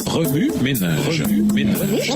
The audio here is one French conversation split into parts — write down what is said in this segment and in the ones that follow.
Remue ménage. Remue ménage.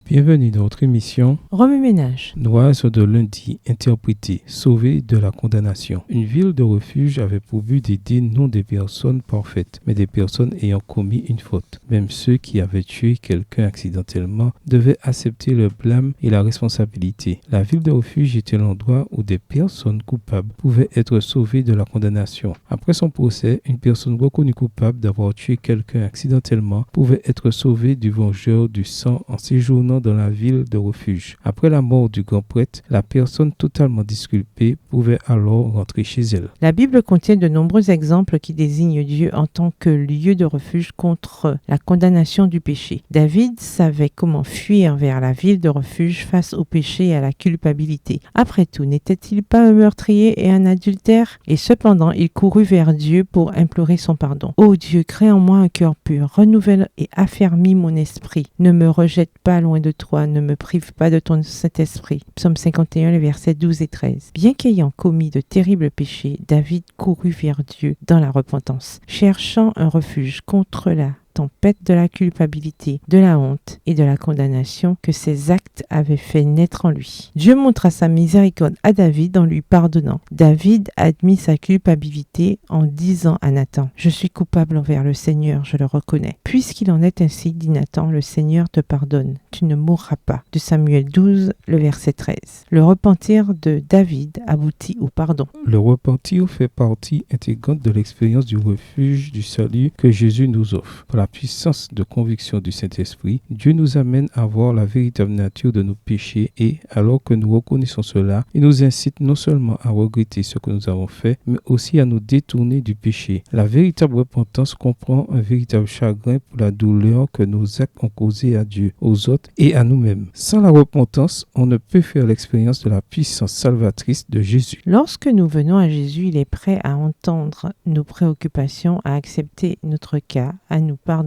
Bienvenue dans notre émission Remue ménage. L'oiseau de lundi interprété, sauvé de la condamnation. Une ville de refuge avait pour but d'aider non des personnes parfaites, mais des personnes ayant commis une faute. Même ceux qui avaient tué quelqu'un accidentellement devaient accepter le blâme et la responsabilité. La ville de refuge était l'endroit où des personnes coupables pouvaient être sauvées de la condamnation. Après son procès, une personne reconnue coupable d'avoir tué quelqu'un accidentellement pouvait être sauvée du vengeur du sang en séjournant dans la ville de refuge. Après la mort du grand prêtre, la personne totalement disculpée pouvait alors rentrer chez elle. La Bible contient de nombreux exemples qui désignent Dieu en tant que lieu de refuge contre la condamnation du péché. David savait comment fuir vers la ville de refuge face au péché et à la culpabilité. Après tout, n'était-il pas un meurtrier et un adultère? Et cependant, il courut vers Dieu pour implorer son pardon. Ô Dieu, crée en moi un cœur pur, renouvelle et affermis mon esprit. Ne me rejette pas loin de toi, ne me prive pas de ton Saint-Esprit. Psaume 51, les versets 12 et 13. Bien qu'ayant commis de terribles péchés, David courut vers Dieu dans la repentance, cherchant un refuge contre la tempête de la culpabilité, de la honte et de la condamnation que ses actes avaient fait naître en lui. Dieu montra sa miséricorde à David en lui pardonnant. David admit sa culpabilité en disant à Nathan: « Je suis coupable envers le Seigneur, je le reconnais. Puisqu'il en est ainsi, dit Nathan, le Seigneur te pardonne. Tu ne mourras pas. » De Samuel 12, le verset 13. Le repentir de David aboutit au pardon. Le repentir fait partie intégrante de l'expérience du refuge du salut que Jésus nous offre. Par la puissance de conviction du Saint-Esprit, Dieu nous amène à voir la véritable nature de nos péchés et, alors que nous reconnaissons cela, il nous incite non seulement à regretter ce que nous avons fait, mais aussi à nous détourner du péché. La véritable repentance comprend un véritable chagrin pour la douleur que nos actes ont causé à Dieu, aux autres et à nous-mêmes. Sans la repentance, on ne peut faire l'expérience de la puissance salvatrice de Jésus. Lorsque nous venons à Jésus, il est prêt à entendre nos préoccupations, à accepter notre cas, à nous pardonner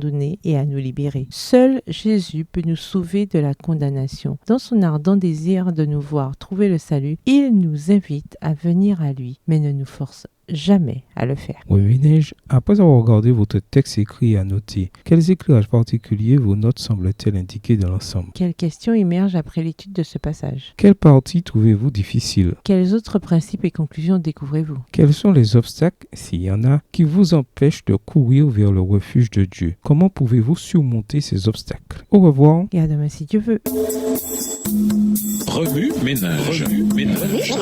et à nous libérer. Seul Jésus peut nous sauver de la condamnation. Dans son ardent désir de nous voir trouver le salut, il nous invite à venir à lui, mais ne nous force jamais à le faire. Oui, Neige, après avoir regardé votre texte écrit et annoté, quels éclairages particuliers vos notes semblent-elles indiquer dans l'ensemble? Quelles questions émergent après l'étude de ce passage? Quelle partie trouvez-vous difficile? Quels autres principes et conclusions découvrez-vous? Quels sont les obstacles, s'il y en a, qui vous empêchent de courir vers le refuge de Dieu? Comment pouvez-vous surmonter ces obstacles? Au revoir. Et à demain si Dieu veut. Remue ménage. Remue ménage.